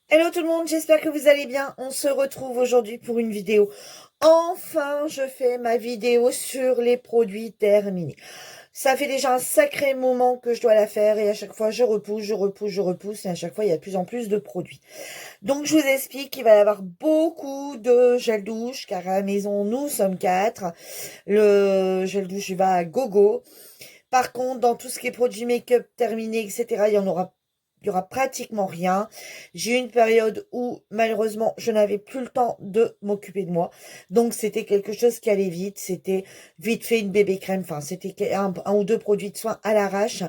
Hello tout le monde, j'espère que vous allez bien. On se retrouve aujourd'hui pour une vidéo. Enfin, je fais ma vidéo sur les produits terminés. Ça fait déjà un sacré moment que je dois la faire et à chaque fois je repousse et à chaque fois il y a de plus en plus de produits. Donc je vous explique qu'il va y avoir beaucoup de gel douche car à la maison nous sommes 4. Le gel douche va à gogo. Par contre, dans tout ce qui est produits make-up terminés, etc., il y aura pratiquement rien. J'ai eu une période où, malheureusement, je n'avais plus le temps de m'occuper de moi. Donc, c'était quelque chose qui allait vite. C'était vite fait une bébé crème. Enfin, c'était un ou deux produits de soins à l'arrache.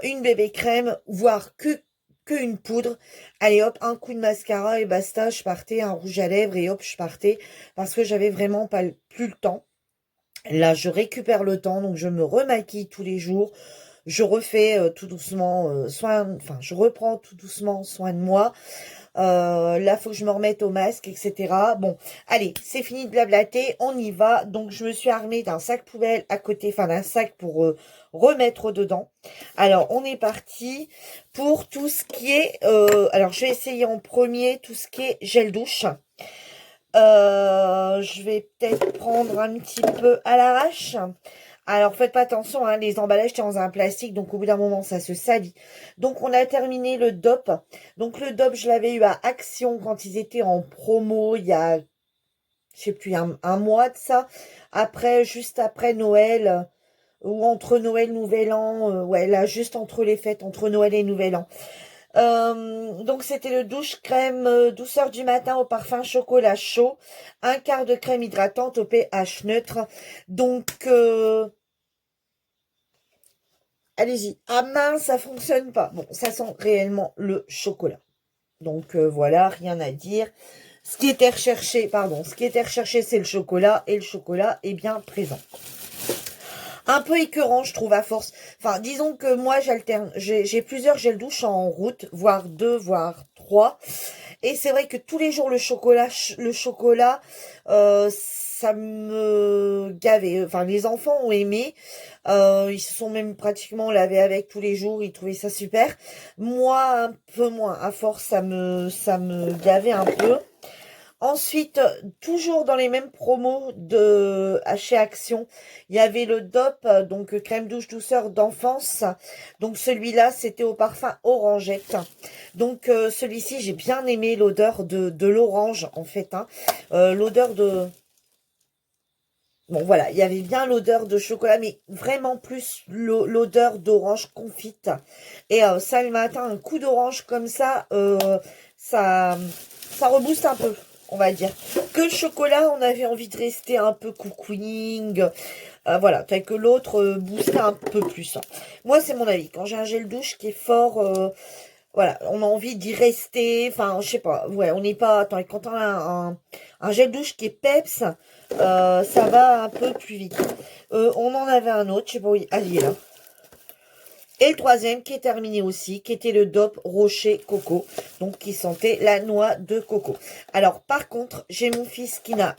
Une bébé crème, voire que une poudre. Allez hop, un coup de mascara et basta, je partais, un rouge à lèvres et hop, je partais. Parce que j'avais vraiment pas, plus le temps. Là, je récupère le temps, donc je me remaquille tous les jours. Je refais tout doucement enfin, je reprends tout doucement soin de moi. Là, faut que je me remette au masque, etc. Bon, allez, c'est fini de blablater, on y va. Donc, je me suis armée d'un sac poubelle à côté, enfin d'un sac pour remettre dedans. Alors, on est parti pour tout ce qui est... alors, je vais essayer en premier tout ce qui est gel douche. Je vais peut-être prendre un petit peu à l'arrache. Alors, faites pas attention, hein, les emballages étaient dans un plastique, donc au bout d'un moment, ça se salit. Donc, on a terminé le DOP. Donc, le DOP, je l'avais eu à Action quand ils étaient en promo, il y a, je sais plus, un mois de ça. Après, juste après Noël, ou entre Noël et Nouvel An, ouais, là, juste entre les fêtes, entre Noël et Nouvel An. Donc c'était le douche crème douceur du matin au parfum chocolat chaud, un quart de crème hydratante au pH neutre. Donc allez-y. Ah mince, ça fonctionne pas. Bon, ça sent réellement le chocolat. Donc voilà, rien à dire. Ce qui était recherché, pardon, ce qui était recherché, c'est le chocolat et le chocolat est bien présent. Un peu écœurant, je trouve, à force. Enfin, disons que moi, j'alterne. J'ai plusieurs gels douche en route, voire deux, voire trois. Et c'est vrai que tous les jours, le chocolat, ça me gavait. Enfin, les enfants ont aimé. Ils se sont même pratiquement lavés avec tous les jours. Ils trouvaient ça super. Moi, un peu moins. À force, ça me gavait un peu. Ensuite, toujours dans les mêmes promos de chez Action, il y avait le DOP, donc crème douche douceur d'enfance. Donc celui-là, c'était au parfum orangette. Donc celui-ci, j'ai bien aimé l'odeur de l'orange en fait. Hein. L'odeur de... Bon voilà, il y avait bien l'odeur de chocolat, mais vraiment plus l'odeur d'orange confite. Et ça le matin, un coup d'orange comme ça, ça rebooste un peu, on va dire. Que le chocolat, on avait envie de rester un peu cocooning. Voilà, fait que l'autre boostait un peu plus. Hein. Moi, c'est mon avis. Quand j'ai un gel douche qui est fort, voilà, on a envie d'y rester. Enfin, je sais pas. Ouais, on n'est pas... Attends, quand on a un gel douche qui est peps, ça va un peu plus vite. On en avait un autre, je sais pas où il est là. Et le troisième qui est terminé aussi, qui était le DOP Rocher Coco, donc qui sentait la noix de coco. Alors par contre, j'ai mon fils qui n'a...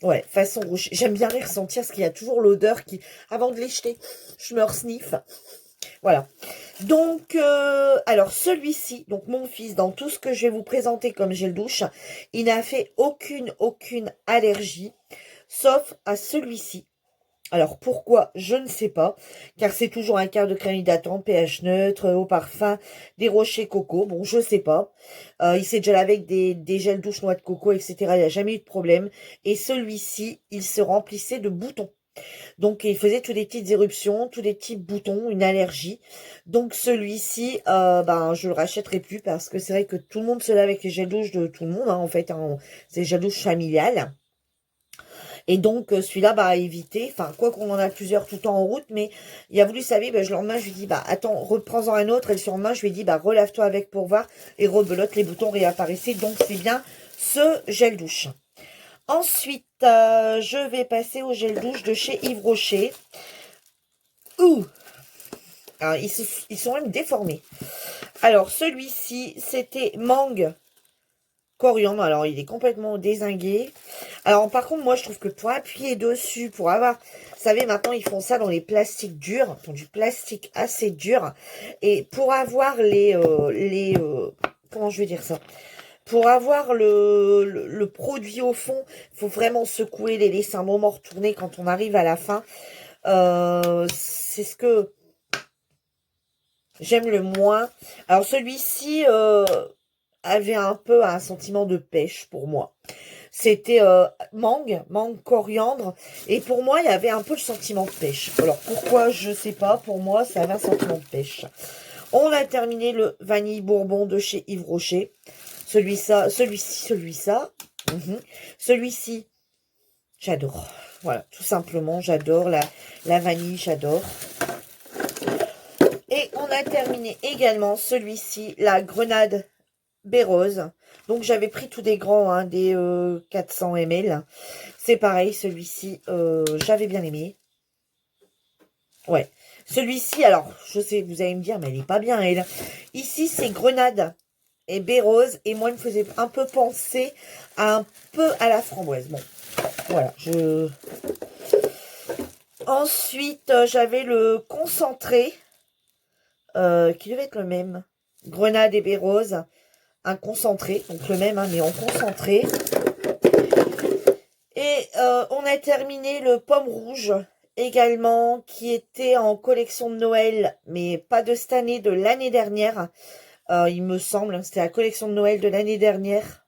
Ouais, façon rocher. J'aime bien les ressentir parce qu'il y a toujours l'odeur qui... Avant de les jeter, je me sniffe. Voilà. Donc, alors celui-ci, donc mon fils, dans tout ce que je vais vous présenter comme gel douche, il n'a fait aucune allergie, sauf à celui-ci. Alors pourquoi, je ne sais pas, car c'est toujours un quart de crème hydratante, pH neutre, au parfum, des rochers coco, bon je sais pas. Il s'est déjà lavé avec des gels douche noix de coco, etc. Il n'y a jamais eu de problème. Et celui-ci, il se remplissait de boutons. Donc il faisait tous des petites éruptions, tous des petits boutons, une allergie. Donc celui-ci, ben je le rachèterai plus parce que c'est vrai que tout le monde se lave avec les gels douche de tout le monde, hein, en fait, hein, c'est gel douche familial. Et donc celui-là, bah à éviter. Enfin, quoi qu'on en a plusieurs tout le temps en route, mais il a voulu savoir, ben, je le lendemain, je lui dis, bah attends, reprends-en un autre. Et le surlendemain, je lui ai dit, bah relave-toi avec pour voir. Et rebelote, les boutons réapparaissaient. Donc c'est bien ce gel douche. Ensuite, je vais passer au gel douche de chez Yves Rocher. Ouh, alors, ils sont même déformés. Alors, celui-ci, c'était mangue coriandre. Alors, il est complètement dézingué. Alors, par contre, moi, je trouve que pour appuyer dessus, pour avoir... Vous savez, maintenant, ils font ça dans les plastiques durs, dans du plastique assez dur. Et pour avoir comment je vais dire ça? Pour avoir le produit au fond, il faut vraiment secouer, les laisser un moment retourner quand on arrive à la fin. C'est ce que j'aime le moins. Alors, celui-ci avait un peu un sentiment de pêche pour moi. C'était mangue coriandre. Et pour moi, il y avait un peu le sentiment de pêche. Alors, pourquoi, je sais pas. Pour moi, ça avait un sentiment de pêche. On a terminé le vanille bourbon de chez Yves Rocher. Celui-ci, j'adore. Voilà, tout simplement, j'adore la vanille, j'adore. Et on a terminé également celui-ci, la grenade baie rose. Donc, j'avais pris tous des grands, hein, des 400 ml. C'est pareil, celui-ci, j'avais bien aimé. Ouais. Celui-ci, alors, je sais, vous allez me dire, mais elle n'est pas bien, elle. Ici, c'est grenade et baie rose. Et moi, il me faisait un peu penser un peu à la framboise. Bon, voilà. Ensuite, j'avais le concentré, qui devait être le même. Grenade et baie rose. Un concentré, donc le même, hein, mais en concentré. Et on a terminé le pomme rouge également, qui était en collection de Noël, mais pas de cette année, de l'année dernière. Il me semble, c'était la collection de Noël de l'année dernière.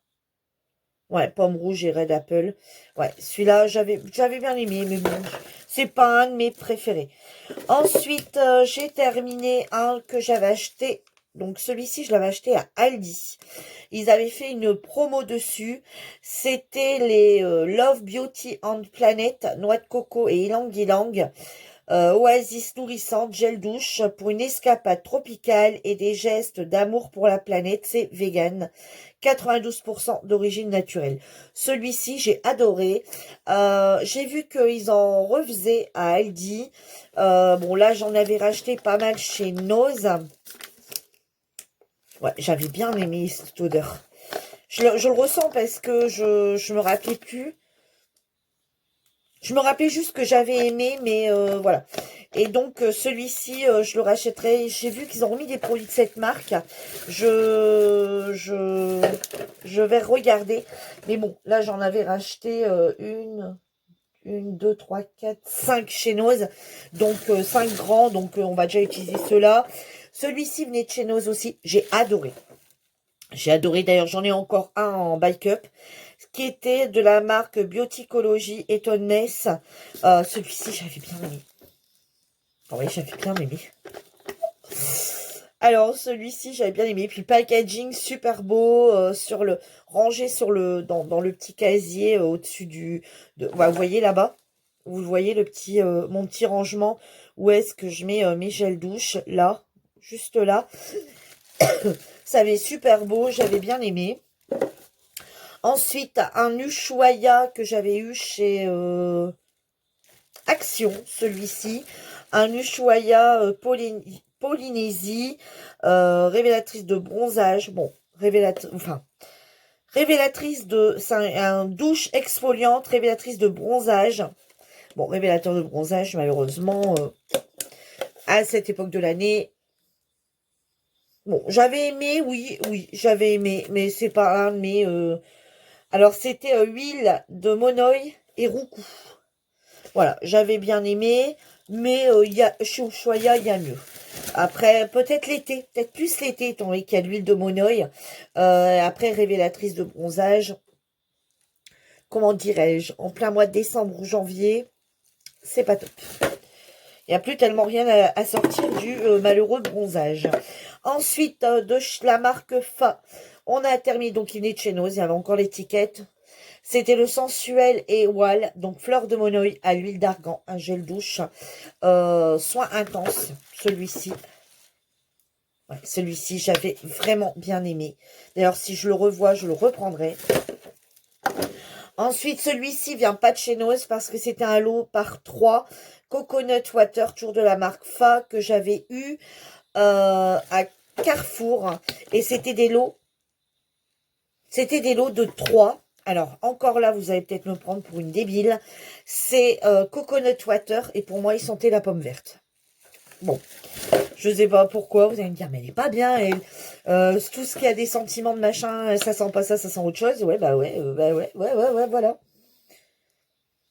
Ouais, pomme rouge et red apple. Ouais, celui-là, j'avais bien aimé, mais bon, c'est pas un de mes préférés. Ensuite, j'ai terminé un que j'avais acheté. Donc, celui-ci, je l'avais acheté à Aldi. Ils avaient fait une promo dessus. C'était les Love Beauty and Planet, noix de coco et ylang-ylang. Oasis nourrissante, gel douche pour une escapade tropicale et des gestes d'amour pour la planète. C'est vegan. 92% d'origine naturelle. Celui-ci, j'ai adoré. J'ai vu qu'ils en refaisaient à Aldi. Bon, là, j'en avais racheté pas mal chez Nose. Ouais, j'avais bien aimé cette odeur. Je le ressens parce que je me rappelais plus. Je me rappelais juste que j'avais aimé, mais voilà. Et donc, celui-ci, je le rachèterai. J'ai vu qu'ils ont remis des produits de cette marque. Je vais regarder. Mais bon, là, j'en avais racheté une, deux, trois, quatre, cinq chez Nose. Donc, 5 grands. Donc, on va déjà utiliser ceux-là. Celui-ci venait de chez Nose aussi. J'ai adoré. J'ai adoré. D'ailleurs, j'en ai encore un en bike up, qui était de la marque Bioticologie Etoness. Celui-ci, j'avais bien aimé. Oui, j'avais bien aimé. Alors, celui-ci, j'avais bien aimé. Puis, packaging super beau, rangé dans le petit casier au-dessus vous voyez là-bas? Vous voyez mon petit rangement où est-ce que je mets mes gels douche? Là, juste là. Ça avait super beau, j'avais bien aimé. Ensuite, un Ushuaïa que j'avais eu chez Action, celui-ci. Un Ushuaïa Polynésie, révélatrice de bronzage. Bon, révélatrice de... C'est un douche exfoliante, révélatrice de bronzage. Bon, révélateur de bronzage, malheureusement, à cette époque de l'année. Bon, j'avais aimé, oui, j'avais aimé, mais c'est pas un de mes... Alors, c'était huile de monoï et roucou. Voilà, j'avais bien aimé, mais chez Ushuaïa, il y a mieux. Après, peut-être l'été, peut-être plus l'été, étant donné qu'il y a de l'huile de monoï. Après, révélatrice de bronzage. Comment dirais-je? En plein mois de décembre ou janvier, c'est pas top. Il n'y a plus tellement rien à sortir du malheureux bronzage. Ensuite, de la marque Fa, on a terminé, donc il est de chez nous, il y avait encore l'étiquette. C'était le sensuel et Wall, donc fleur de monoï à l'huile d'argan, un gel douche, soin intense, celui-ci. Ouais, celui-ci, j'avais vraiment bien aimé. D'ailleurs, si je le revois, je le reprendrai. Ensuite, celui-ci vient pas de chez Nose parce que c'était un lot par 3. Coconut Water, toujours de la marque Fa, que j'avais eu à Carrefour. Et c'était des lots C'était des lots de 3. Alors, encore là, vous allez peut-être me prendre pour une débile. C'est Coconut Water. Et pour moi, il sentait la pomme verte. Bon, je sais pas pourquoi. Vous allez me dire, mais elle est pas bien. Tout ce qui a des sentiments de machin, ça sent pas ça, ça sent autre chose. Ouais, bah ouais, voilà.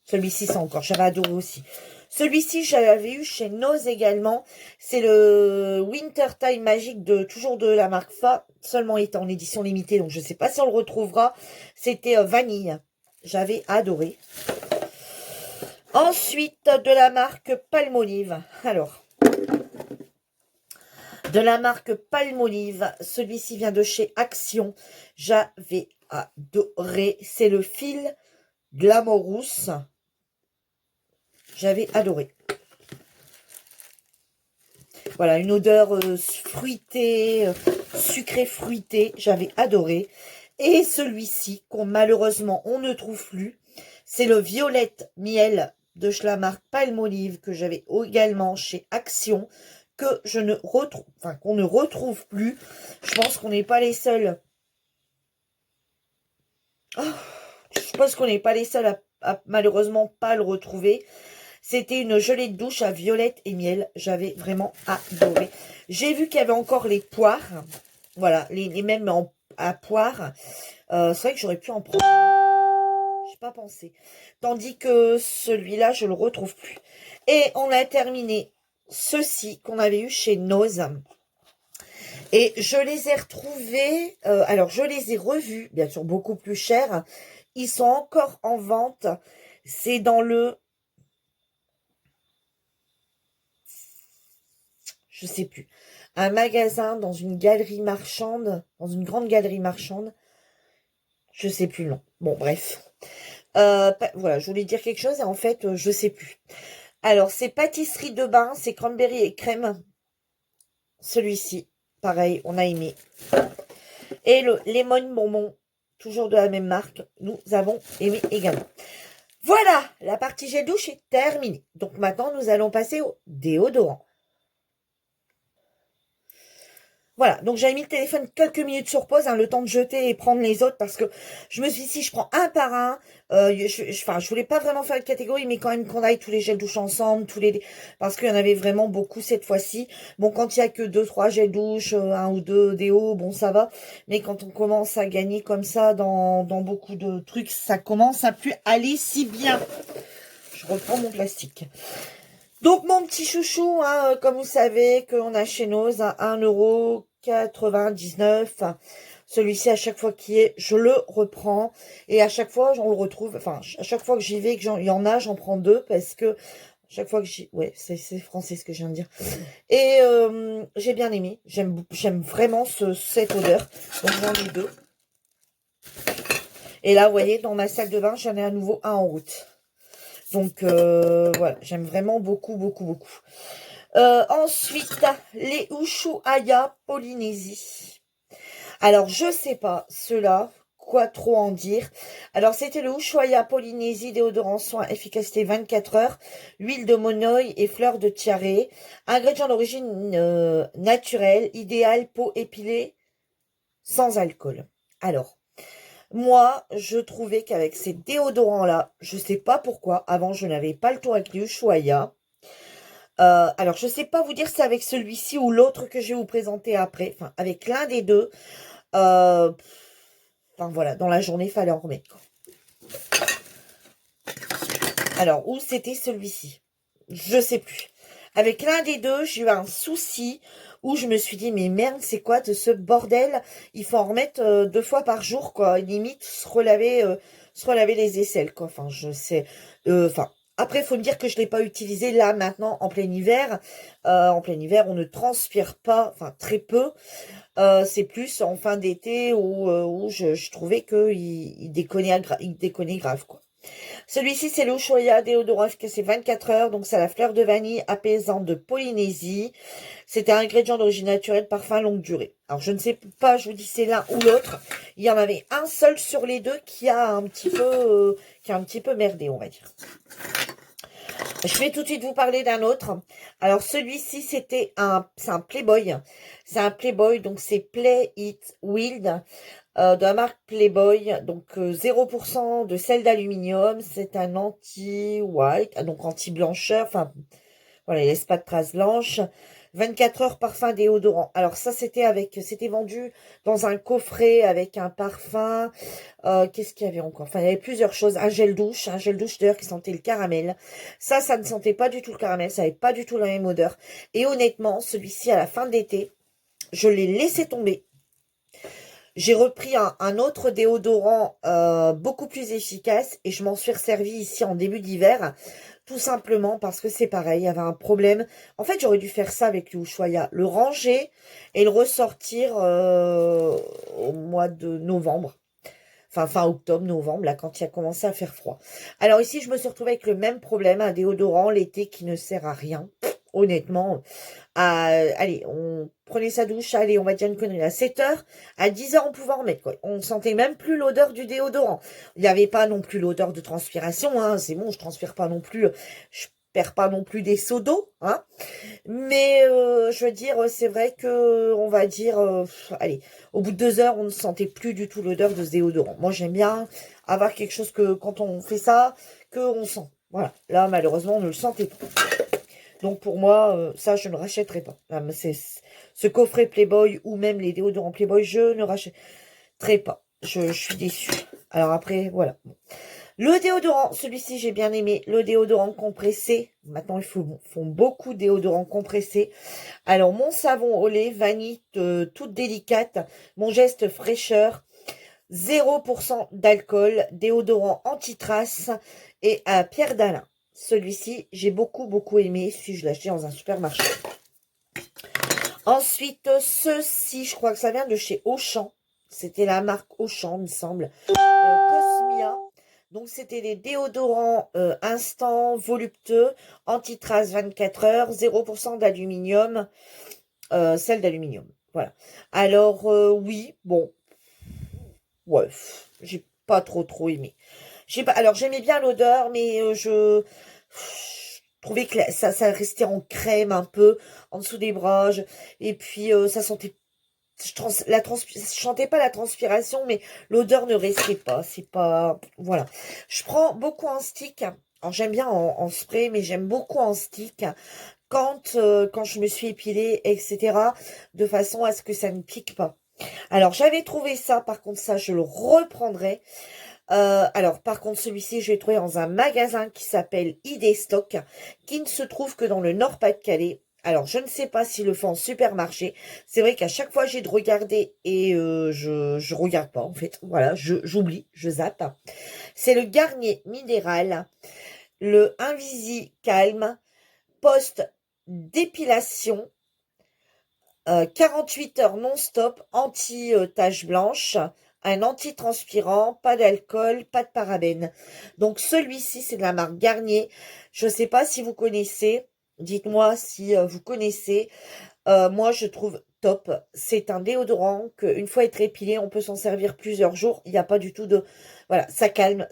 Celui-ci, c'est encore, j'avais adoré aussi. Celui-ci, j'avais eu chez Nose également. C'est le Winter Time Magic, toujours de la marque Fa. Seulement il était en édition limitée, donc je ne sais pas si on le retrouvera. C'était vanille. J'avais adoré. Ensuite, de la marque Palmolive. Alors, de la marque Palmolive, celui-ci vient de chez Action. J'avais adoré. C'est le fil Glamorous. J'avais adoré. Voilà, une odeur fruitée, sucrée fruitée. J'avais adoré. Et celui-ci, malheureusement, on ne trouve plus. C'est le Violette Miel de la marque Palmolive que j'avais également chez Action. Que je ne retrouve, enfin, qu'on ne retrouve plus. Je pense qu'on n'est pas les seuls. Oh, je pense qu'on n'est pas les seuls à malheureusement pas le retrouver. C'était une gelée de douche à violette et miel. J'avais vraiment adoré. J'ai vu qu'il y avait encore les poires. Voilà, les mêmes à poire. C'est vrai que j'aurais pu en prendre. J'ai pas pensé. Tandis que celui-là, je le retrouve plus. Et on a terminé ceux-ci qu'on avait eu chez Nose. Et je les ai retrouvés. Alors, je les ai revus, bien sûr, beaucoup plus chers. Ils sont encore en vente. C'est dans le... je sais plus, un magasin dans une galerie marchande, dans une grande galerie marchande, je sais plus le nom. Bon, bref. Voilà, je voulais dire quelque chose et en fait, je sais plus. Alors, c'est pâtisserie de bain, c'est cranberry et crème. Celui-ci, pareil, on a aimé. Et le lemon bonbon, toujours de la même marque, nous avons aimé également. Voilà, la partie gel douche est terminée. Donc maintenant, nous allons passer au déodorant. Voilà, donc j'avais mis le téléphone quelques minutes sur pause, le temps de jeter et prendre les autres, parce que je me suis dit, si je prends un par un, je voulais pas vraiment faire de catégorie, mais quand même qu'on aille tous les gels douche ensemble, parce qu'il y en avait vraiment beaucoup cette fois-ci. Bon, quand il y a que 2-3 gels douche, un ou deux déos, bon, ça va, mais quand on commence à gagner comme ça dans beaucoup de trucs, ça commence à plus aller si bien. Je reprends mon plastique. Donc, mon petit chouchou, comme vous savez, qu'on a chez Nose à 1,99 €. Celui-ci, à chaque fois qu'il est, je le reprends. Et à chaque fois, on le retrouve. Enfin, à chaque fois que j'y vais, il y en a, j'en prends deux. Parce que, chaque fois que j'y... ouais, c'est français ce que je viens de dire. Et j'ai bien aimé. J'aime vraiment cette odeur. Donc, j'en ai deux. Et là, vous voyez, dans ma salle de bain, j'en ai à nouveau un en route. Donc, voilà, j'aime vraiment beaucoup, beaucoup, beaucoup. Ensuite, les Ushuaïa Polynésie. Alors, je sais pas, ceux-là, quoi trop en dire. Alors, c'était le Ushuaïa Polynésie, déodorant soin, efficacité 24 heures, huile de monoï et fleurs de tiare. Ingrédients d'origine naturelle, idéal, peau épilée, sans alcool. Alors, moi, je trouvais qu'avec ces déodorants-là, je sais pas pourquoi, avant je n'avais pas le tour avec les Ushuaïa. Alors, je sais pas vous dire si c'est avec celui-ci ou l'autre que je vais vous présenter après. Enfin, avec l'un des deux. Enfin, voilà, dans la journée, il fallait en remettre. Alors, où c'était celui-ci? Je sais plus. Avec l'un des deux, j'ai eu un souci où je me suis dit, mais merde, c'est quoi de ce bordel? Il faut en remettre 2 fois par jour, quoi. Limite, se relaver les aisselles, quoi. Enfin, je sais. Après, il faut me dire que je ne l'ai pas utilisé là, maintenant, en plein hiver. En plein hiver, on ne transpire pas, enfin, très peu. C'est plus en fin d'été où je trouvais qu'il déconnait grave, quoi. Celui-ci, c'est le Ushuaïa déodorant efficace 24 heures. Donc, c'est la fleur de vanille apaisante de Polynésie. C'est un ingrédient d'origine naturelle, parfum longue durée. Alors, je ne sais pas, je vous dis c'est l'un ou l'autre. Il y en avait un seul sur les deux qui a un petit peu merdé, on va dire. Je vais tout de suite vous parler d'un autre. Alors, celui-ci, c'est un Playboy. C'est un Playboy, donc c'est Play It Wild, de la marque Playboy. Donc, 0% de sel d'aluminium. C'est un anti-white, donc anti-blancheur. Enfin, voilà, il laisse pas de traces blanches. 24 heures parfum déodorant. Alors ça, c'était vendu dans un coffret avec un parfum. Qu'est-ce qu'il y avait encore? Enfin, il y avait plusieurs choses. Un gel douche d'ailleurs qui sentait le caramel. Ça ne sentait pas du tout le caramel. Ça avait pas du tout la même odeur. Et honnêtement, celui-ci à la fin d'été, je l'ai laissé tomber. J'ai repris un autre déodorant beaucoup plus efficace et je m'en suis resservi ici en début d'hiver. Tout simplement parce que c'est pareil, il y avait un problème. En fait, j'aurais dû faire ça avec le Ushuaïa, le ranger et le ressortir au mois de novembre. Enfin, fin octobre, novembre, là, quand il a commencé à faire froid. Alors ici, je me suis retrouvée avec le même problème, un déodorant l'été qui ne sert à rien. Honnêtement, allez, on prenait sa douche, allez, on va dire une connerie, à 7 heures, à 10 heures, on pouvait en remettre, quoi. On sentait même plus l'odeur du déodorant. Il n'y avait pas non plus l'odeur de transpiration, hein, c'est bon, je transpire pas non plus, je perds pas non plus des seaux d'eau, hein. Mais, je veux dire, c'est vrai que, on va dire, allez, au bout de 2 heures, on ne sentait plus du tout l'odeur de ce déodorant. Moi, j'aime bien avoir quelque chose que, quand on fait ça, qu'on sent. Voilà. Là, malheureusement, on ne le sentait pas. Donc pour moi, ça, je ne rachèterai pas. Ce coffret Playboy ou même les déodorants Playboy, je ne rachèterai pas. Je suis déçue. Alors après, voilà. Le déodorant, celui-ci, j'ai bien aimé. Le déodorant compressé. Maintenant, font beaucoup de déodorants compressés. Alors, mon savon au lait, vanille toute délicate. Mon geste fraîcheur. 0% d'alcool. Déodorant anti-trace. Et à Pierre d'Alain. Celui-ci, j'ai beaucoup aimé. Si je l'ai acheté dans un supermarché. Ensuite, ceci, je crois que ça vient de chez Auchan. C'était la marque Auchan, il me semble. Cosmia. Donc, c'était des déodorants instant, voluptueux, anti-trace 24 heures, 0% d'aluminium, sel d'aluminium. Voilà. Alors, oui, bon. Ouais, j'ai pas trop aimé. Alors, j'aimais bien l'odeur, mais je trouvais que ça restait en crème un peu en dessous des bras. Et puis, ça sentait je sentais pas la transpiration, mais l'odeur ne restait pas. C'est pas, voilà. Je prends beaucoup en stick. Alors j'aime bien en spray, mais j'aime beaucoup en stick quand je me suis épilée, etc. De façon à ce que ça ne pique pas. Alors j'avais trouvé ça, par contre ça je le reprendrai. Alors par contre celui-ci je l'ai trouvé dans un magasin qui s'appelle ID Stock, qui ne se trouve que dans le Nord-Pas-de-Calais. Alors, je ne sais pas s'ils le font en supermarché. C'est vrai qu'à chaque fois, j'ai de regarder et je regarde pas, en fait. Voilà, j'oublie, je zappe. C'est le Garnier Minéral, le Invisi Calme, post-dépilation, 48 heures non-stop, anti-tache blanche, un anti-transpirant, pas d'alcool, pas de parabènes. Donc, celui-ci, c'est de la marque Garnier. Je ne sais pas si vous connaissez. Dites-moi si vous connaissez. Moi, je trouve top. C'est un déodorant qu'une fois être épilé, on peut s'en servir plusieurs jours. Il n'y a pas du tout de... Voilà, ça calme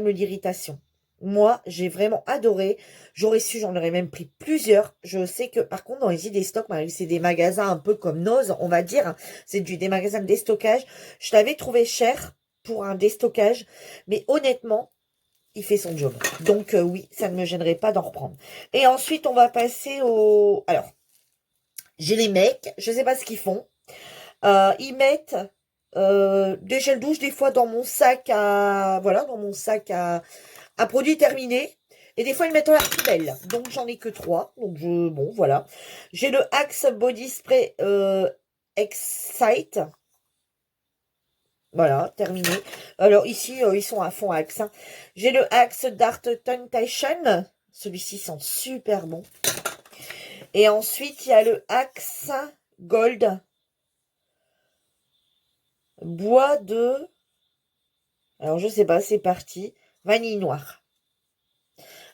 l'irritation. Moi, j'ai vraiment adoré. J'aurais su, j'en aurais même pris plusieurs. Je sais que, par contre, dans les idées stock, c'est des magasins un peu comme Noz, on va dire. C'est des magasins de déstockage. Je l'avais trouvé cher pour un déstockage. Mais honnêtement, il fait son job. Donc, oui, ça ne me gênerait pas d'en reprendre. Et ensuite, on va passer au... Alors, j'ai les mecs, je sais pas ce qu'ils font. Ils mettent des gels douche des fois dans mon sac à... Voilà, dans mon sac à produits terminés. Et des fois, ils mettent dans la poubelle. Donc, j'en ai que 3. Donc, bon, voilà. J'ai le Axe Body Spray Excite. Voilà, terminé. Alors, ici, ils sont à fond Axe. Hein. J'ai le Axe Dark Temptation. Celui-ci sent super bon. Et ensuite, il y a le Axe Gold. Bois de... Alors, je sais pas, c'est parti. Vanille noire.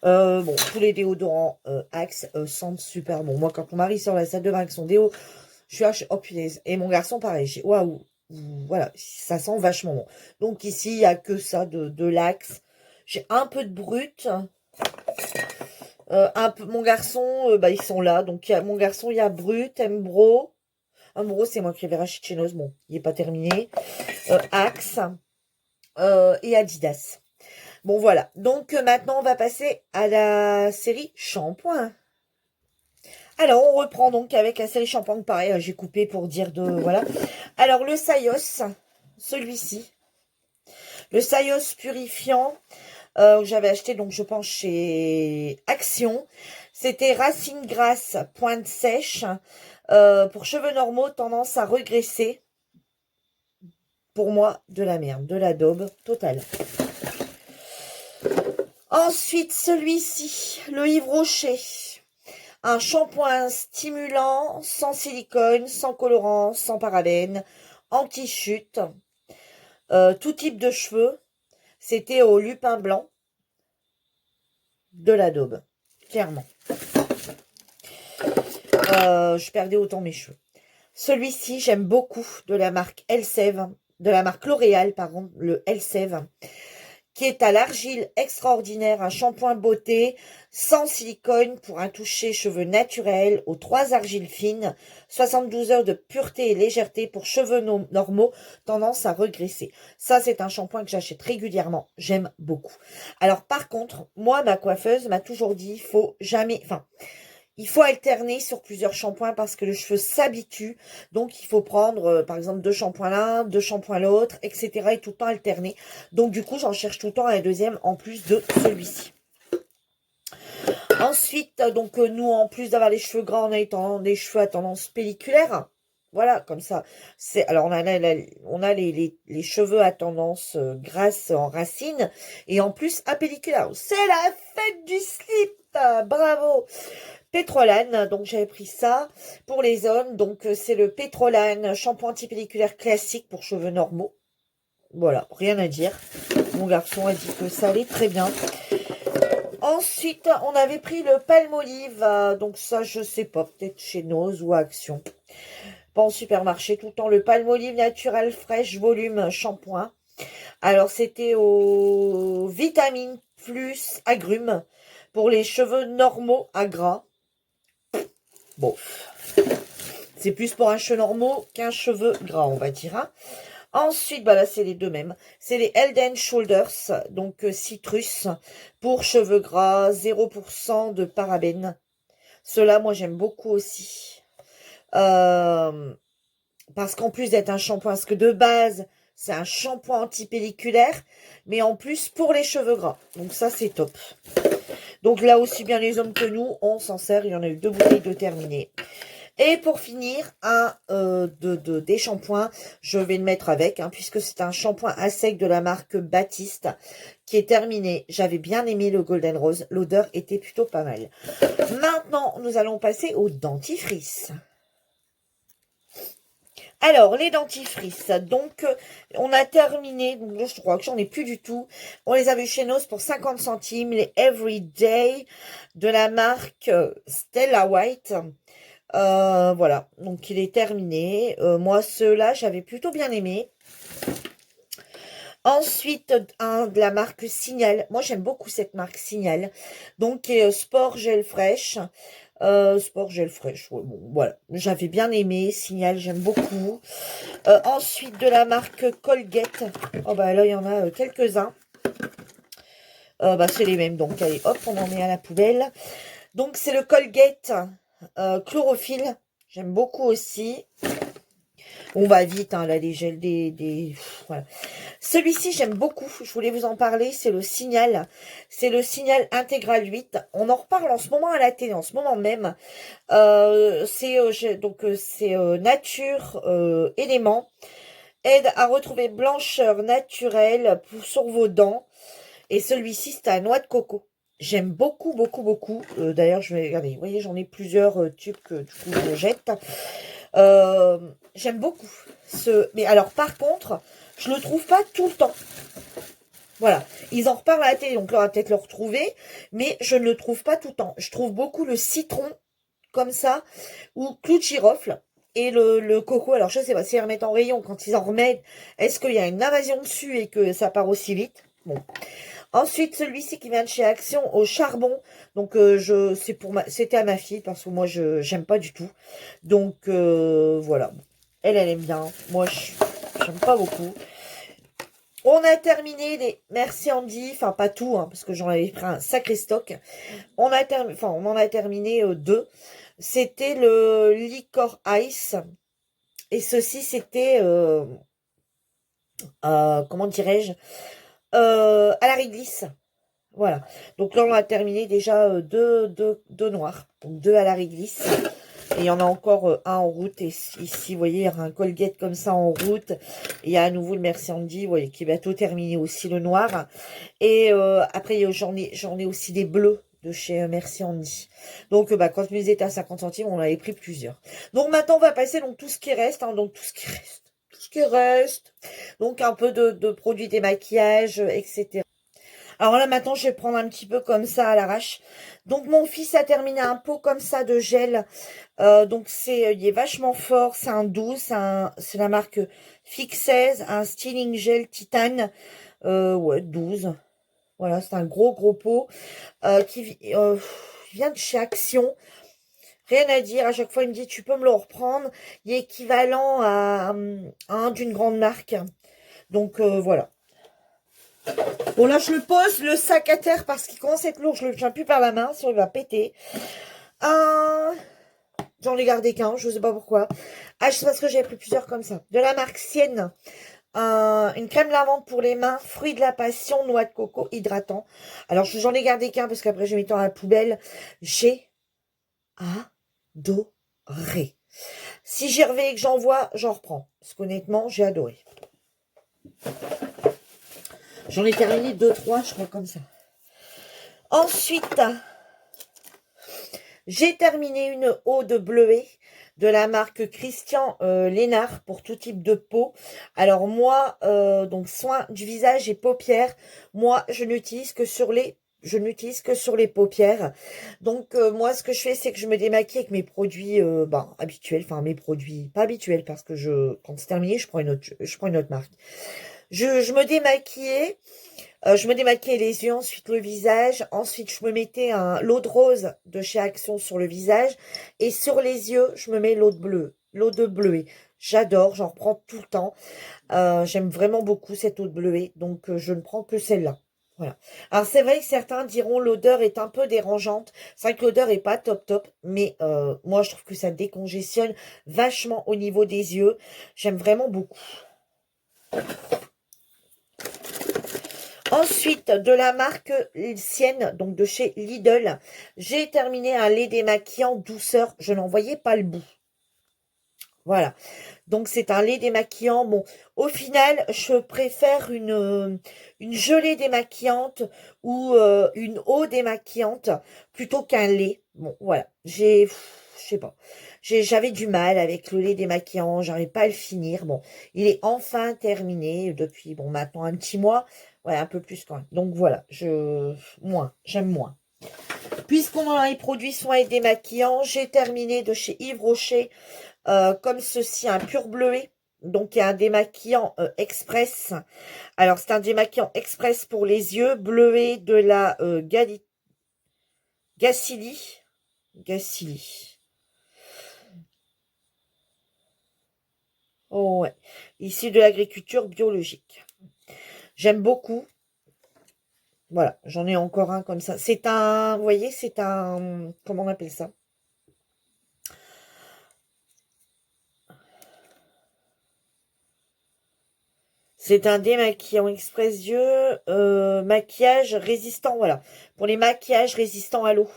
Bon, tous les déodorants Axe sentent super bon. Moi, quand mon mari sort de la salle de bain avec son déo, je suis là, oh punaise. Et mon garçon, pareil. Waouh. Voilà, ça sent vachement bon. Donc ici, il n'y a que ça de l'Axe. J'ai un peu de brut. Mon garçon, bah, ils sont là. Donc, mon garçon, il y a Brut, Embro. Embro, c'est moi qui l'avais racheté chez Noz. Bon, il n'est pas terminé. Axe et Adidas. Bon, voilà. Donc, maintenant, on va passer à la série shampoing. Alors, on reprend donc avec la série shampoing. Pareil, j'ai coupé pour dire de... Voilà. Alors, le Sayos, celui-ci. Le Sayos purifiant, que j'avais acheté, donc, je pense, chez Action. C'était Racine Grasse, pointe sèche. Pour cheveux normaux, tendance à regresser. Pour moi, de la merde, de la daube totale. Ensuite, celui-ci, le Yves Rocher. Un shampoing stimulant, sans silicone, sans colorant, sans parabènes, anti-chute. Tout type de cheveux. C'était au lupin blanc. De la daube, clairement. Je perdais autant mes cheveux. Celui-ci, j'aime beaucoup, de la marque Elseve, de la marque L'Oréal, pardon, le Elseve, qui est à l'argile extraordinaire, un shampoing beauté, sans silicone, pour un toucher cheveux naturel, aux 3 argiles fines, 72 heures de pureté et légèreté pour cheveux normaux, tendance à regresser. Ça, c'est un shampoing que j'achète régulièrement, j'aime beaucoup. Alors, par contre, moi, ma coiffeuse m'a toujours dit, il faut alterner sur plusieurs shampoings parce que le cheveu s'habitue. Donc, il faut prendre, par exemple, 2 shampoings l'un, 2 shampoings l'autre, etc. et tout le temps alterner. Donc, du coup, j'en cherche tout le temps un deuxième en plus de celui-ci. Ensuite, donc, nous, en plus d'avoir les cheveux gras, on a des cheveux à tendance pelliculaire. Voilà, comme ça. Alors, on a les cheveux à tendance grasse en racine et en plus à pelliculaire. C'est la fête du slip. Bravo. Pétrolane, donc j'avais pris ça pour les hommes. Donc c'est le Pétrolane shampoing antipelliculaire classique pour cheveux normaux. Voilà, rien à dire. Mon garçon a dit que ça allait très bien. Ensuite, on avait pris le Palmolive. Donc ça, je sais pas, peut-être chez Noz ou Action. Pas en supermarché, tout le temps. Le Palmolive Natural Fresh Volume Shampoing. Alors, c'était au Vitamine Plus Agrumes pour les cheveux normaux à gras. Bon, c'est plus pour un cheveu normaux qu'un cheveu gras, on va dire. Hein. Ensuite, bah là, c'est les deux mêmes. C'est les Head & Shoulders, donc citrus, pour cheveux gras, 0% de parabènes. Ceux-là, moi, j'aime beaucoup aussi. Parce qu'en plus d'être un shampoing, parce que de base, c'est un shampoing antipelliculaire, mais en plus pour les cheveux gras. Donc ça, c'est top. Donc là, aussi bien les hommes que nous, on s'en sert. Il y en a eu 2 bouteilles de terminées. Et pour finir, des shampoings, je vais le mettre avec, hein, puisque c'est un shampoing à sec de la marque Baptiste, qui est terminé. J'avais bien aimé le Golden Rose, l'odeur était plutôt pas mal. Maintenant, nous allons passer au dentifrice. Alors, les dentifrices, donc, on a terminé, donc là, je crois que j'en ai plus du tout. On les avait chez Noz pour 50 centimes, les Everyday de la marque Stella White. Voilà, donc il est terminé. Moi, ceux-là, j'avais plutôt bien aimé. Ensuite, un de la marque Signal. Moi, j'aime beaucoup cette marque Signal. Donc, Sport Gel Fraîche. Sport Gel Fraîche. Ouais, bon, voilà. J'avais bien aimé. Signal, j'aime beaucoup. Ensuite, de la marque Colgate. Oh, bah là, il y en a quelques-uns. Bah, c'est les mêmes. Donc, allez, hop, on en met à la poubelle. Donc, c'est le Colgate chlorophylle. J'aime beaucoup aussi. On va vite, hein, là, les gels voilà. Celui-ci, j'aime beaucoup. Je voulais vous en parler. C'est le Signal. C'est le Signal Intégral 8. On en reparle en ce moment à la télé, en ce moment même. C'est Nature Éléments. Aide à retrouver blancheur naturelle sur vos dents. Et celui-ci, c'est à noix de coco. J'aime beaucoup, beaucoup, beaucoup. D'ailleurs, je vais regarder. Vous voyez, j'en ai plusieurs tubes que du coup je jette. J'aime beaucoup mais alors par contre, je le trouve pas tout le temps. Voilà, ils en reparlent à la télé, donc là on va peut-être le retrouver, mais je ne le trouve pas tout le temps. Je trouve beaucoup le citron comme ça, ou clou de girofle, et le coco. Alors je sais pas si ils remettent en rayon, quand ils en remettent, est-ce qu'il y a une invasion dessus et que ça part aussi vite? Bon. Ensuite, celui-ci qui vient de chez Action au charbon. Donc, c'était à ma fille parce que moi, j'aime pas du tout. Donc, voilà. Elle aime bien. Moi, j'aime pas beaucoup. On a terminé les Merci Andy. Enfin, pas tout, hein, parce que j'en avais pris un sacré stock. On en a terminé deux. C'était le Licor Ice. Et ceci, c'était... comment dirais-je, à la réglisse. Voilà. Donc là, on a terminé déjà deux noirs. Donc deux à la réglisse. Et il y en a encore un en route. Et ici, vous voyez, il y a un Colgate comme ça en route. Et il y a à nouveau le Merci Andy, vous voyez, qui va tout terminer aussi le noir. Et après, j'en ai aussi des bleus de chez Merci Andy. Donc, quand je me disais à 50 centimes, on avait pris plusieurs. Donc maintenant, on va passer donc tout ce qui reste. Hein, donc tout ce qui reste. Tout ce qui reste. Donc un peu de produits démaquillage, etc. Alors là, maintenant, je vais prendre un petit peu comme ça à l'arrache. Donc, mon fils a terminé un pot comme ça de gel. Donc, il est vachement fort. C'est un 12. C'est la marque Fixez. Un styling gel titane. Ouais, 12. Voilà, c'est un gros pot qui vient de chez Action. Rien à dire. À chaque fois, il me dit, tu peux me le reprendre. Il est équivalent à un d'une grande marque. Donc, voilà. Bon, là, je le pose, le sac à terre, parce qu'il commence à être lourd. Je le tiens plus par la main, sinon il va péter. J'en ai gardé qu'un, je sais pas pourquoi. Ah, je sais parce que j'ai pris plusieurs comme ça. De la marque Sienne. Une crème lavande pour les mains, fruits de la passion, noix de coco, hydratant. Alors, j'en ai gardé qu'un, parce qu'après, je vais mettre dans la poubelle. J'ai adoré. Si j'y reviens et que j'en vois, j'en reprends. Parce qu'honnêtement, j'ai adoré. J'en ai terminé 2-3, je crois, comme ça. Ensuite, j'ai terminé une eau de bleuet de la marque Christian Lénard pour tout type de peau. Alors moi, donc soin du visage et paupières, moi je n'utilise que sur les paupières. Donc moi ce que je fais, c'est que je me démaquille avec mes produits habituels, enfin mes produits pas habituels parce que quand c'est terminé, je prends une autre marque. Je me démaquillais. Je me démaquillais les yeux, ensuite le visage. Ensuite, je me mettais l'eau de rose de chez Action sur le visage. Et sur les yeux, je me mets l'eau de bleu. L'eau de bleuet. J'adore, j'en reprends tout le temps. J'aime vraiment beaucoup cette eau de bleuet. Donc, je ne prends que celle-là. Voilà. Alors, c'est vrai que certains diront l'odeur est un peu dérangeante. C'est vrai que l'odeur est pas top. Mais moi, je trouve que ça décongestionne vachement au niveau des yeux. J'aime vraiment beaucoup. Ensuite, de la marque Sienne, donc de chez Lidl, j'ai terminé un lait démaquillant douceur. Je n'en voyais pas le bout. Voilà. Donc, c'est un lait démaquillant. Bon, au final, je préfère une gelée démaquillante ou une eau démaquillante plutôt qu'un lait. Bon, voilà. Je sais pas. J'avais du mal avec le lait démaquillant. J'arrivais pas à le finir. Bon, il est enfin terminé depuis, maintenant un petit mois. Ouais, un peu plus quand même. Donc voilà, j'aime moins. Puisqu'on a les produits soins et démaquillants, j'ai terminé de chez Yves Rocher, comme ceci, un pur bleuet. Donc il y a un démaquillant express. Alors c'est un démaquillant express pour les yeux, bleuet de la Gacilly. Oh ouais, issu de l'agriculture biologique. J'aime beaucoup. Voilà, j'en ai encore un comme ça. Vous voyez, comment on appelle ça? C'est un démaquillant express yeux, maquillage résistant, voilà. Pour les maquillages résistants à l'eau.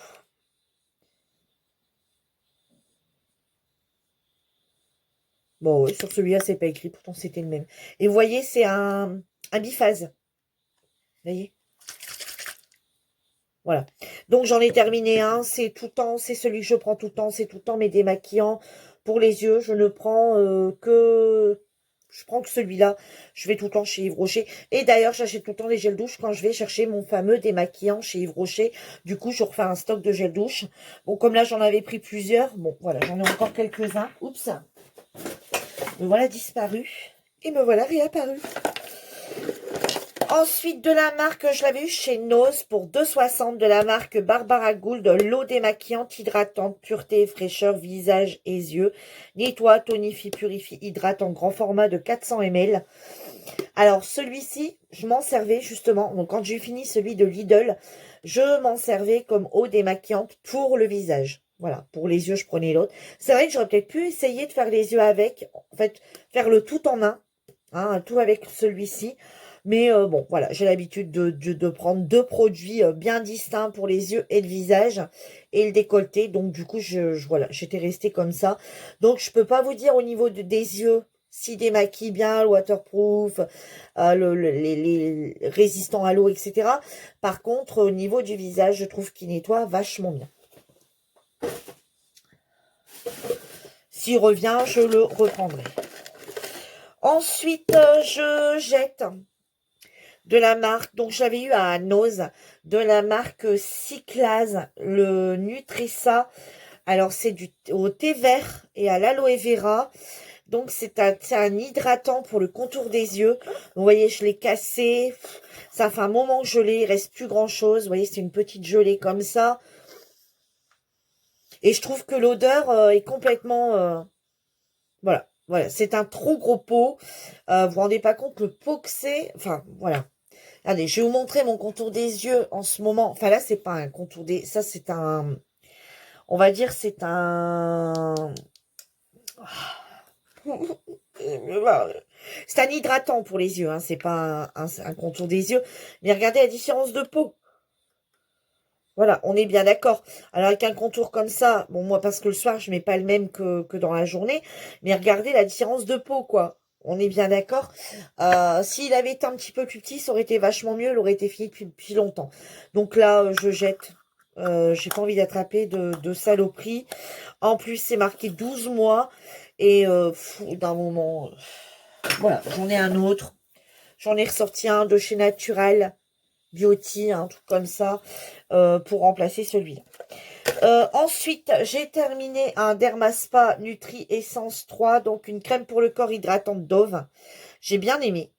Bon, oui, sur celui-là, c'est pas écrit, pourtant c'était le même. Et vous voyez, c'est un biphase. Vous voyez? Voilà. Donc j'en ai terminé un, c'est tout le temps, c'est celui que je prends tout le temps, c'est tout le temps mes démaquillants pour les yeux. Je ne prends je prends que celui-là. Je vais tout le temps chez Yves Rocher. Et d'ailleurs, j'achète tout le temps les gels douche quand je vais chercher mon fameux démaquillant chez Yves Rocher. Du coup, je refais un stock de gel douche. Bon, comme là, j'en avais pris plusieurs. Bon, voilà, j'en ai encore quelques-uns. Oups. Me voilà disparu. Et me voilà réapparu. Ensuite, de la marque, je l'avais eu chez Nose pour 2,60 de la marque Barbara Gould, l'eau démaquillante, hydratante, pureté et fraîcheur, visage et yeux. Nettoie, tonifie, purifie, hydrate en grand format de 400 ml. Alors, celui-ci, je m'en servais justement. Donc, quand j'ai fini celui de Lidl, je m'en servais comme eau démaquillante pour le visage. Voilà, pour les yeux, je prenais l'autre. C'est vrai que j'aurais peut-être pu essayer de faire les yeux avec. En fait, faire le tout en un. Hein, tout avec celui-ci. Mais bon, voilà, j'ai l'habitude de prendre deux produits bien distincts pour les yeux et le visage et le décolleté. Donc, du coup, voilà, j'étais restée comme ça. Donc, je peux pas vous dire au niveau des yeux s'il démaquille bien, le waterproof, les résistants à l'eau, etc. Par contre, au niveau du visage, je trouve qu'il nettoie vachement bien. S'il revient, je le reprendrai. Ensuite, je jette de la marque, donc j'avais eu à Nose, de la marque Cyclase, le Nutrissa. Alors, c'est au thé vert et à l'aloe vera. Donc, c'est un hydratant pour le contour des yeux. Vous voyez, je l'ai cassé. Ça fait un moment que je l'ai. Il reste plus grand-chose. Vous voyez, c'est une petite gelée comme ça. Et je trouve que l'odeur est complètement... voilà. Voilà, c'est un trop gros pot. Vous vous rendez pas compte le pot que c'est. Enfin, voilà. Regardez, je vais vous montrer mon contour des yeux en ce moment. Enfin, là, c'est pas un contour des... Ça, c'est un... On va dire, c'est un... C'est un hydratant pour les yeux, hein. C'est pas un contour des yeux. Mais regardez la différence de peau. Voilà, on est bien d'accord. Alors avec un contour comme ça, bon moi parce que le soir je mets pas le même que dans la journée, mais regardez la différence de peau quoi. On est bien d'accord. S'il avait été un petit peu plus petit, ça aurait été vachement mieux, il aurait été fini depuis longtemps. Donc là, je jette. J'ai pas envie d'attraper de saloperie. En plus, c'est marqué 12 mois. Et d'un moment, voilà, j'en ai un autre. J'en ai ressorti un de chez Natural Beauty, un truc comme ça, pour remplacer celui-là. Ensuite, j'ai terminé un Dermaspa Nutri Essence 3, donc une crème pour le corps hydratante Dove. J'ai bien aimé.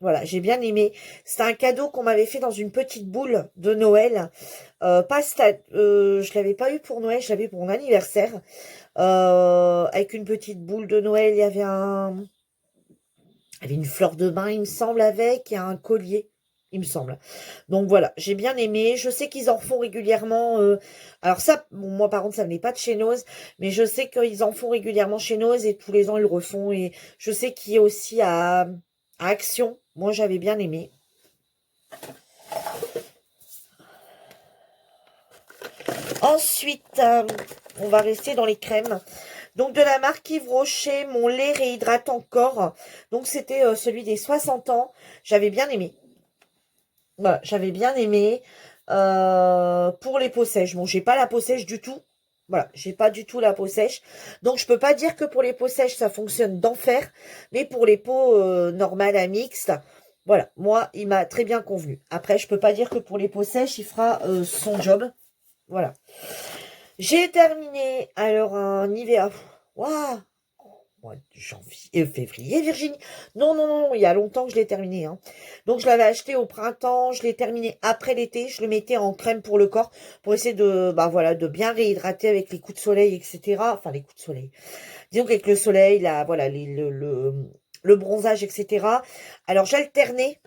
Voilà, j'ai bien aimé. C'est un cadeau qu'on m'avait fait dans une petite boule de Noël. Je l'avais pas eu pour Noël, je l'avais pour mon anniversaire. Avec une petite boule de Noël, il y avait une fleur de bain, il me semble, avec, et un collier, il me semble. Donc voilà, j'ai bien aimé. Je sais qu'ils en font régulièrement. Alors ça, bon, moi par contre, ça n'est pas de chez Nose, mais je sais qu'ils en font régulièrement chez Nose et tous les ans ils le refont. Et je sais qu'il y a aussi à Action. Moi, j'avais bien aimé. Ensuite, on va rester dans les crèmes. Donc, de la marque Yves Rocher, mon lait réhydratant corps. Donc, c'était celui des 60 ans. J'avais bien aimé. Voilà, j'avais bien aimé. Pour les peaux sèches. Bon, j'ai pas la peau sèche du tout. Voilà, j'ai pas du tout la peau sèche. Donc, je peux pas dire que pour les peaux sèches, ça fonctionne d'enfer. Mais pour les peaux normales à mixte, voilà, moi, il m'a très bien convenu. Après, je peux pas dire que pour les peaux sèches, il fera son job. Voilà. J'ai terminé, alors, un Nivea. Waouh! Mois de janvier, février, Virginie. Non, non, non, il y a longtemps que je l'ai terminé. Hein. Donc, je l'avais acheté au printemps. Je l'ai terminé après l'été. Je le mettais en crème pour le corps pour essayer voilà, de bien réhydrater avec les coups de soleil, etc. Enfin, les coups de soleil. Disons qu'avec le soleil, là, voilà, le bronzage, etc. Alors, j'alternais.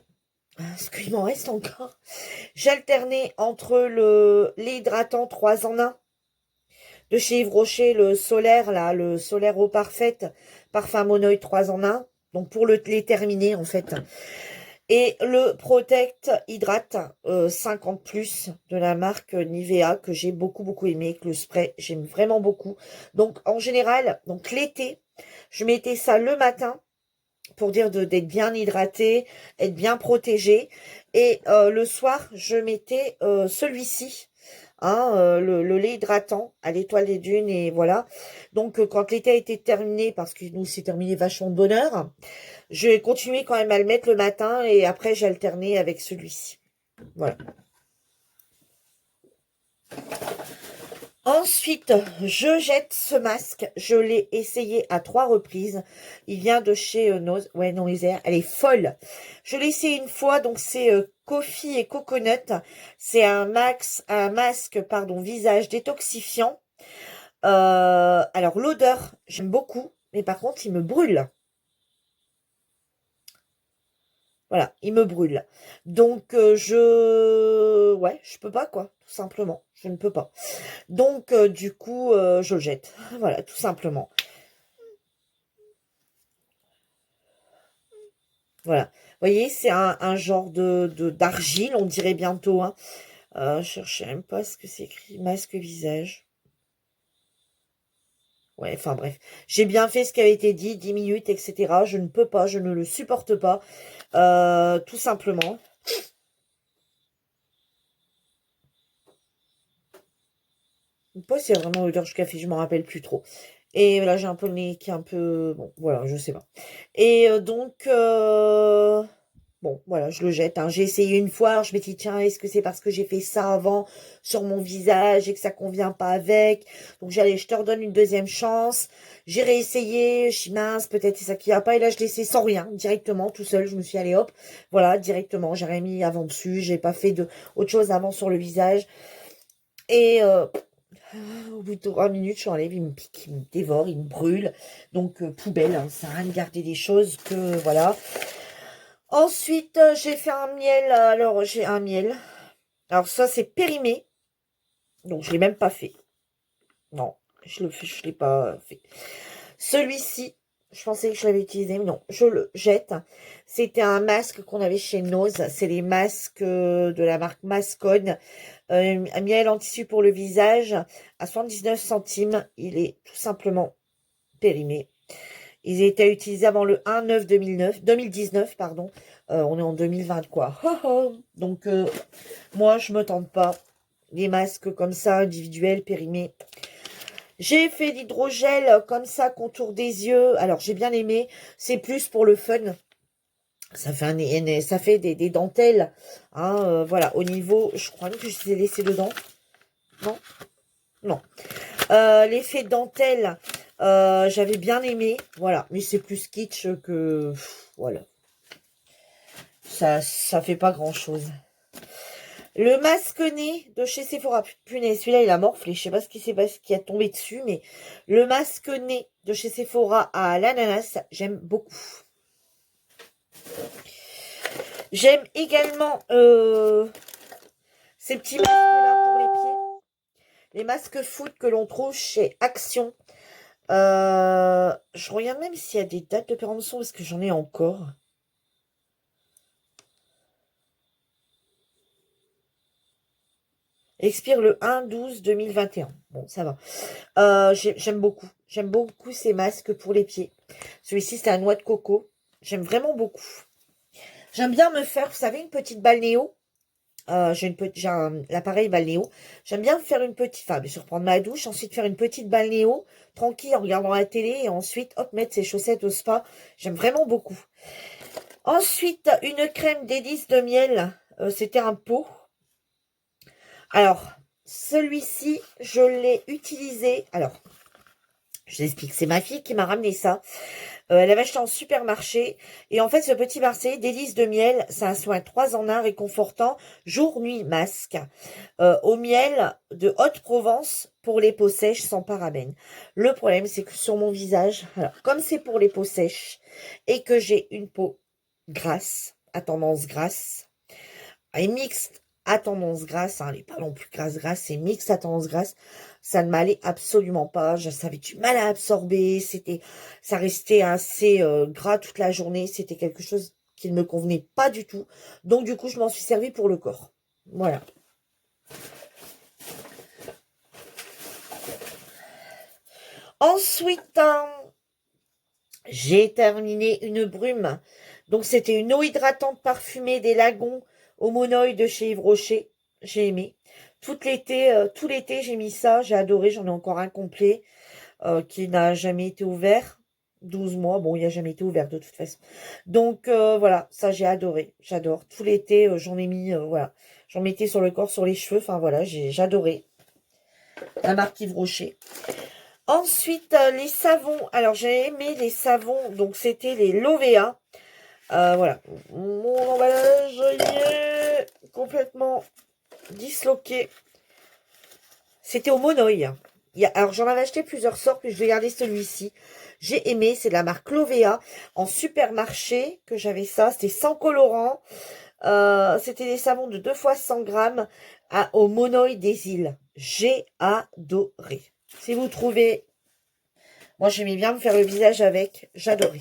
Parce qu'il m'en reste encore. J'alternais entre l'hydratant 3 en 1 de chez Yves Rocher, le solaire, là, le solaire eau parfaite, parfum monoïde 3 en 1. Donc, pour les terminer, en fait. Et le Protect Hydrate 50 plus de la marque Nivea que j'ai beaucoup, beaucoup aimé. Que le spray, j'aime vraiment beaucoup. Donc, en général, donc l'été, je mettais ça le matin pour dire d'être bien hydraté, être bien protégé. Et le soir, je mettais celui-ci, hein, le lait hydratant à l'étoile des dunes. Et voilà. Donc, quand l'été a été terminé, parce que nous, c'est terminé vachement de bonne heure, j'ai continué quand même à le mettre le matin. Et après, j'ai alterné avec celui-ci. Voilà. Ensuite, je jette ce masque. Je l'ai essayé à 3 reprises. Il vient de chez Nose. Ouais, non, les airs. Elle est folle. Je l'ai essayé une fois. Donc, c'est Coffee et Coconut. C'est un masque, pardon, visage détoxifiant. Alors, l'odeur, j'aime beaucoup. Mais par contre, il me brûle. Voilà, il me brûle. Donc, ouais, je peux pas, quoi. Tout simplement. Je ne peux pas. Donc, du coup, je le jette. Voilà, tout simplement. Voilà. Vous voyez, c'est un genre d'argile, on dirait bientôt. Hein. Je cherche même pas ce que c'est écrit. Masque visage. Ouais, enfin bref. J'ai bien fait ce qui avait été dit, 10 minutes, etc. Je ne peux pas, je ne le supporte pas. Tout simplement. Pas si c'est vraiment l'odeur du café, je m'en rappelle plus trop. Et là, j'ai un peu le nez qui est un peu... Bon, voilà, je sais pas. Et donc... bon, voilà, je le jette. Hein. J'ai essayé une fois, je me dis, tiens, est-ce que c'est parce que j'ai fait ça avant sur mon visage et que ça convient pas avec? Donc j'allais, je te redonne une deuxième chance. J'ai réessayé, je suis mince, peut-être c'est ça qui va pas. Et là, je l'ai laissé sans rien, directement, tout seul. Je me suis allée, hop, voilà, directement. J'ai rien mis avant dessus. J'ai pas fait de autre chose avant sur le visage. Et au bout de 3 minutes, je suis enlève, il me pique, il me dévore, il me brûle. Donc, poubelle, hein, ça sert à rien de garder des choses que, voilà. Ensuite, j'ai fait un miel. Alors, j'ai un miel. Alors, ça, c'est périmé. Donc, je l'ai même pas fait. Non, je l'ai pas fait. Celui-ci, je pensais que je l'avais utilisé, mais non, je le jette. C'était un masque qu'on avait chez Nose. C'est les masques de la marque Mascone. Un miel en tissu pour le visage à 79 centimes. Il est tout simplement périmé. Ils étaient utilisés avant le 1/9 2019, pardon. On est en 2020, quoi. Donc, moi, je me tente pas. Les masques comme ça, individuels, périmés. J'ai fait l'hydrogel comme ça, contour des yeux. Alors, j'ai bien aimé. C'est plus pour le fun. Ça fait, ça fait des dentelles. Hein, voilà, au niveau, je crois que je les ai laissés dedans. Non, non. L'effet dentelle, j'avais bien aimé. Voilà, mais c'est plus kitsch que... Voilà. Ça fait pas grand-chose. Le masque-nez de chez Sephora. Punaise, celui-là, il a morflé. Je sais pas ce qui s'est passé, ce qui a tombé dessus, mais le masque-nez de chez Sephora à l'ananas, j'aime beaucoup. J'aime également ces petits masques-là pour les pieds. Les masques foot que l'on trouve chez Action. Je regarde même s'il y a des dates de péremption, parce que j'en ai encore. Expire le 1/12/2021. Bon, ça va. J'aime beaucoup. J'aime beaucoup ces masques pour les pieds. Celui-ci, c'est un noix de coco. J'aime vraiment beaucoup. J'aime bien me faire, vous savez, une petite balnéo. J'ai l'appareil balnéo. J'aime bien faire une petite, enfin, bien sûr, prendre ma douche, ensuite faire une petite balnéo, tranquille, en regardant la télé, et ensuite, hop, mettre ses chaussettes au spa. J'aime vraiment beaucoup. Ensuite, une crème délice de miel. C'était un pot. Alors, celui-ci, je l'ai utilisé. Alors, je l'explique. C'est ma fille qui m'a ramené ça. Elle avait acheté en supermarché. Et en fait, ce petit Marseillais, délice de miel, c'est un soin 3 en 1 réconfortant, jour, nuit, masque. Au miel de Haute-Provence pour les peaux sèches sans parabènes. Le problème, c'est que sur mon visage, alors, comme c'est pour les peaux sèches et que j'ai une peau grasse, à tendance grasse, et mixte à tendance grasse, hein, elle n'est pas non plus grasse, c'est mixte à tendance grasse, ça ne m'allait absolument pas, ça avait du mal à absorber, ça restait assez gras toute la journée, c'était quelque chose qui ne me convenait pas du tout, donc du coup je m'en suis servi pour le corps, voilà. Ensuite, hein, j'ai terminé une brume, donc c'était une eau hydratante parfumée des Lagons au monoï de chez Yves Rocher, j'ai aimé. Tout l'été, j'ai mis ça, j'ai adoré, j'en ai encore un complet qui n'a jamais été ouvert. 12 mois, bon, il n'a jamais été ouvert de toute façon. Donc voilà, ça j'ai adoré, j'adore. Tout l'été, j'en ai mis, voilà. J'en mettais sur le corps, sur les cheveux, enfin voilà, j'adorais. La marque Yves Rocher. Ensuite, les savons. Alors, j'ai aimé les savons. Donc, c'était les Lovea. Voilà. Mon emballage il est complètement disloqué. C'était au Monoï. Alors, j'en avais acheté plusieurs sortes, mais je vais garder celui-ci. J'ai aimé. C'est de la marque Lovea. En supermarché, que j'avais ça. C'était sans colorant. C'était des savons de 2 fois 100 grammes au Monoï des îles. J'ai adoré. Si vous trouvez... Moi, j'aimais bien me faire le visage avec. J'adorais.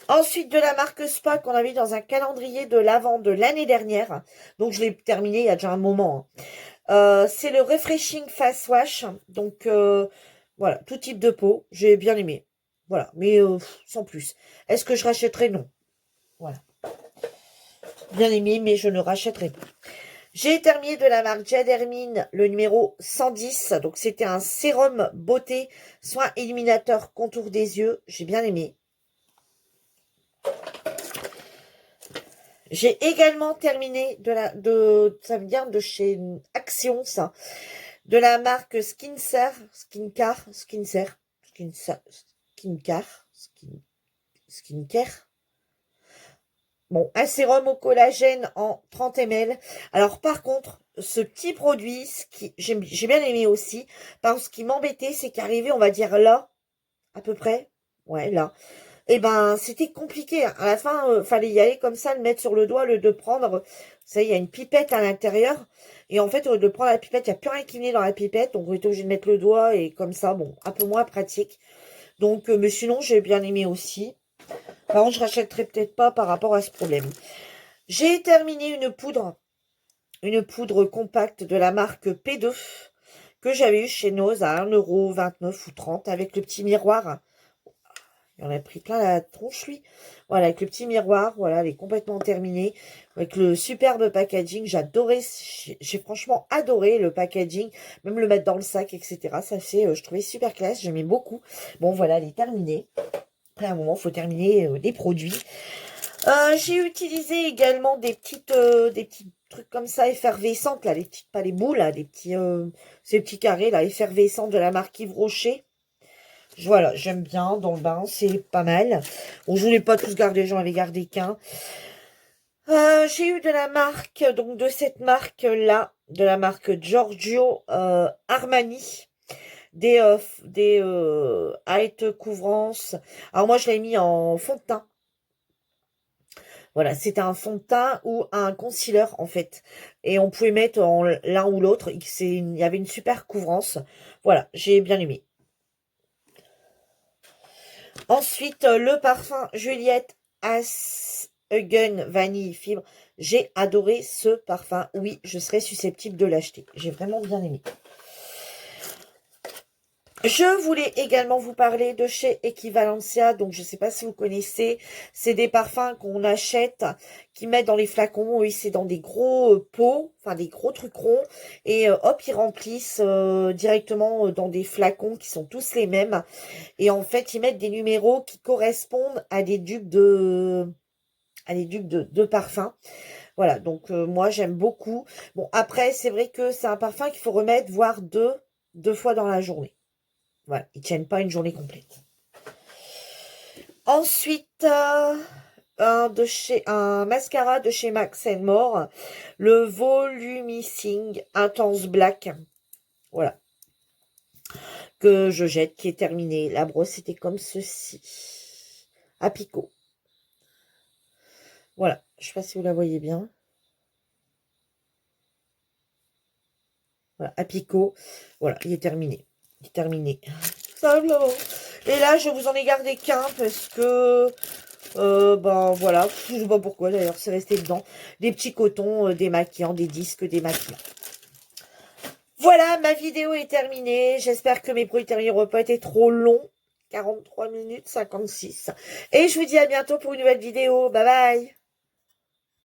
Ensuite, de la marque Spa qu'on avait dans un calendrier de l'avant de l'année dernière. Donc, je l'ai terminé il y a déjà un moment. C'est le Refreshing Face Wash. Donc, voilà, tout type de peau. J'ai bien aimé. Voilà, mais sans plus. Est-ce que je rachèterai? Non. Voilà. Bien aimé, mais je ne rachèterai pas. J'ai terminé de la marque Jade Hermine, le numéro 110. Donc, c'était un sérum beauté, soin éliminateur, contour des yeux. J'ai bien aimé. J'ai également terminé ça vient de chez Action, ça. De la marque Skincare. Bon, un sérum au collagène en 30 ml. Alors, par contre, ce petit produit, j'ai bien aimé aussi. Parce qu'il m'embêtait, c'est qu'arrivé, on va dire là, à peu près. Ouais, là. Et ben, c'était compliqué. À la fin, fallait y aller comme ça, le mettre sur le doigt, le de prendre. Vous savez, il y a une pipette à l'intérieur. Et en fait, au lieu de prendre la pipette, il n'y a plus rien qui venait dans la pipette. Donc, on était obligé de mettre le doigt et comme ça, bon, un peu moins pratique. Donc, mais sinon, j'ai bien aimé aussi. Par contre, je rachèterai peut-être pas par rapport à ce problème. J'ai terminé une poudre compacte de la marque P2 que j'avais eu chez Nose à 1,29 € ou 30 avec le petit miroir. Il en a pris plein la tronche, lui. Voilà, avec le petit miroir. Voilà, elle est complètement terminée. Avec le superbe packaging. J'adorais, j'ai franchement adoré le packaging. Même le mettre dans le sac, etc. Ça fait, je trouvais super classe. J'aimais beaucoup. Bon, voilà, elle est terminée. Après, à un moment, il faut terminer les produits. J'ai utilisé également des petits trucs comme ça, effervescentes, là. Pas les boules, là. Ces petits carrés, là, effervescents de la marque Yves Rocher. Voilà, j'aime bien dans le bain, c'est pas mal. Bon, je voulais pas tous garder, j'en avais gardé qu'un. J'ai eu de la marque, donc de cette marque-là, de la marque Giorgio Armani, des height couvrance. Alors moi, je l'ai mis en fond de teint. Voilà, c'était un fond de teint ou un concealer en fait. Et on pouvait mettre l'un ou l'autre. Il y avait une super couvrance. Voilà, j'ai bien aimé. Ensuite, le parfum Juliette Asgen Vanille Fibre. J'ai adoré ce parfum. Oui, je serais susceptible de l'acheter. J'ai vraiment bien aimé. Je voulais également vous parler de chez Equivalencia. Donc, je ne sais pas si vous connaissez. C'est des parfums qu'on achète, qui mettent dans les flacons. Oui, c'est dans des gros pots, enfin des gros trucs ronds. Et hop, ils remplissent directement dans des flacons qui sont tous les mêmes. Et en fait, ils mettent des numéros qui correspondent à des dupes de parfums. Voilà, donc moi, j'aime beaucoup. Bon, après, c'est vrai que c'est un parfum qu'il faut remettre, voire deux fois dans la journée. Voilà, ils tiennent pas une journée complète. Ensuite, un mascara de chez Max More, le Volumissing Intense Black. Voilà. Que je jette, qui est terminé. La brosse était comme ceci. À picot. Voilà. Je sais pas si vous la voyez bien. Voilà, à picot. Voilà, il est terminé. Il est terminé. Simplement. Et là, je vous en ai gardé qu'un parce que, ben voilà, je sais pas pourquoi d'ailleurs, c'est resté dedans. Des petits cotons démaquillants, des disques démaquillants. Voilà, ma vidéo est terminée. J'espère que mes bruits n'auront pas été trop longs. 43 minutes 56. Et je vous dis à bientôt pour une nouvelle vidéo. Bye bye.